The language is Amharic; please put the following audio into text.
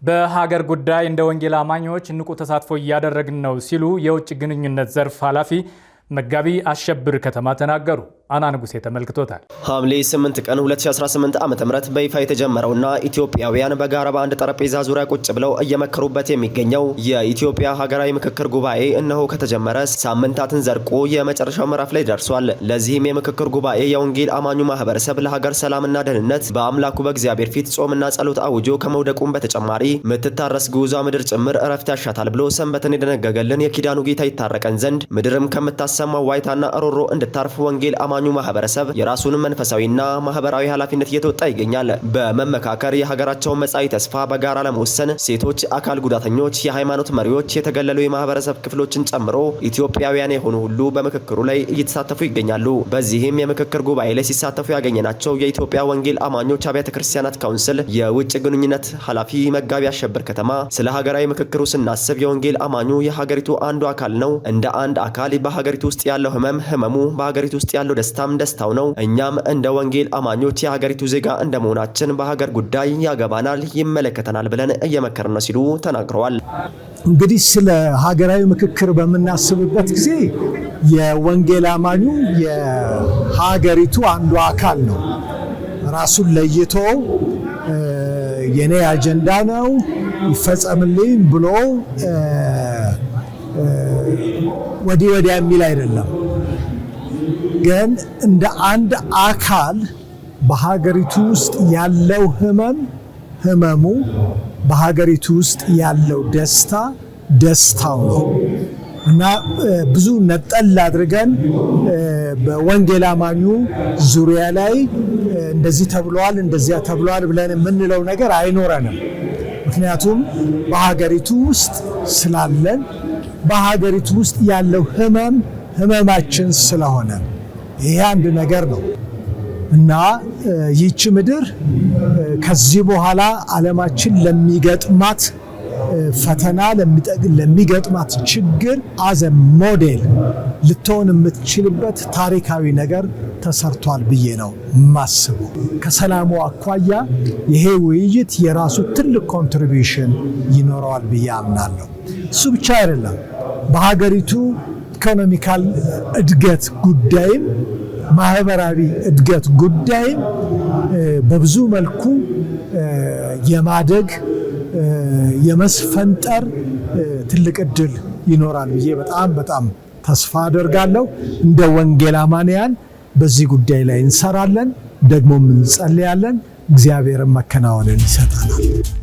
በሀገር ጉዳይ እንደ ወንጌል አማኞች ንቁ ተሳትፎ እያደረግን ነው ሲሉ የውጭ ግንኙነት ዘርፍ ኃላፊ መጋቢ አሸብር ከተማ ተናገሩ። አና ንጉሴ ተመልክቶታል። ሐምሌ 8 ቀን 2018 ዓ.ም በይፋ የተጀመረውና ኢትዮጵያውያን በጋራ በአንድ ጠረጴዛ ዙሪያ ቁጭ ብለው እየመከሩበት የሚገኘው የኢትዮጵያ ሀገራዊ ምክክር ጉባኤ እነሆ ከተጀመረ ሳምንታትን ዘልቆ የመጨረሻው ምዕራፍ ላይ ደርሷል። ለዚህም የምክክር ጉባኤ የወንጌል አማኙ ማህበረሰብ ለሀገር ሰላምና ደህንነት በአምላኩ በእግዚአብሔር ፊት ጾምና ጸሎት አውጆ ከመውደቁም በተጨማሪ ምትታረስ ግዑዟ ምድር ጭምር እረፍት ያሻታል ብሎ ሰንበትን የደነገገልን የኪዳኑ ጌታ ይታረቀን ዘንድ ምድርም ከምታሰማው ዋይታና ሮሮ እንድታርፍ ወንጌል አማኙ ማህበረሰብ የራሱን መንፈሳዊና ማህበራዊ ኃላፊነት እየተወጣ ይገኛል። በመመካከር የሀገራቸውን መጻኢ ተስፋ በጋራ ለመወሰን ሴቶች፣ አካል ጉዳተኞች፣ የሃይማኖት መሪዎች፣ የተገለሉ የማህበረሰብ ክፍሎችን ጨምሮ ኢትዮጵያውያን የሆኑ ሁሉ በምክክሩ ላይ እየተሳተፉ ይገኛሉ። በዚህም የምክክር ጉባኤ ላይ ሲሳተፉ ያገኘናቸው የኢትዮጵያ ወንጌል አማኞች አብያተ ክርስቲያናት ካውንስል የውጭ ግንኙነት ኃላፊ መጋቢ አሸብር ከተማ ስለ ሀገራዊ ምክክሩ ስናስብ የወንጌል አማኙ የሀገሪቱ አንዱ አካል ነው። እንደ አንድ አካል በሀገሪቱ ውስጥ ያለው ህመሙ፣ በሀገሪቱ ውስጥ ያለው ደስታው ነው። እኛም እንደ ወንጌል አማኞች የሀገሪቱ ዜጋ እንደመሆናችን በሀገር ጉዳይ ያገባናል፣ ይመለከተናል ብለን እየመከርን ነው ሲሉ ተናግረዋል። እንግዲህ ስለ ሀገራዊ ምክክር በምናስብበት ጊዜ የወንጌል አማኙ የሀገሪቱ አንዱ አካል ነው። ራሱን ለይቶ የኔ አጀንዳ ነው ይፈጸምልኝ ብሎ ወዲያ የሚል አይደለም። ግን እንደ አንድ አካል በሀገሪቱ ውስጥ ያለው ህመሙ፣ በሀገሪቱ ውስጥ ያለው ደስታው ነው እና ብዙ ነጠል አድርገን በወንጌል አማኙ ዙሪያ ላይ እንደዚህ ተብሏል እንደዚያ ተብሏል ብለን የምንለው ነገር አይኖረንም። ምክንያቱም በሀገሪቱ ውስጥ ስላለን በሀገሪቱ ውስጥ ያለው ህመማችን ስለሆነ ይሄ አንድ ነገር ነው እና ይህች ምድር ከዚህ በኋላ ዓለማችን ለሚገጥማት ፈተና ለሚገጥማት ችግር አዘ ሞዴል ልትሆን የምትችልበት ታሪካዊ ነገር ተሰርቷል ብዬ ነው ማስበው። ከሰላሙ አኳያ ይሄ ውይይት የራሱ ትልቅ ኮንትሪቢዩሽን ይኖረዋል ብዬ አምናለሁ። እሱ ብቻ አይደለም፣ በሀገሪቱ ኢኮኖሚካል እድገት ጉዳይም ማህበራዊ እድገት ጉዳይም በብዙ መልኩ የማደግ የመስፈንጠር ትልቅ እድል ይኖራል ብዬ በጣም ተስፋ አደርጋለሁ። እንደ ወንጌል አማንያን በዚህ ጉዳይ ላይ እንሰራለን፣ ደግሞም እንጸልያለን። እግዚአብሔርን መከናወንን ይሰጠናል።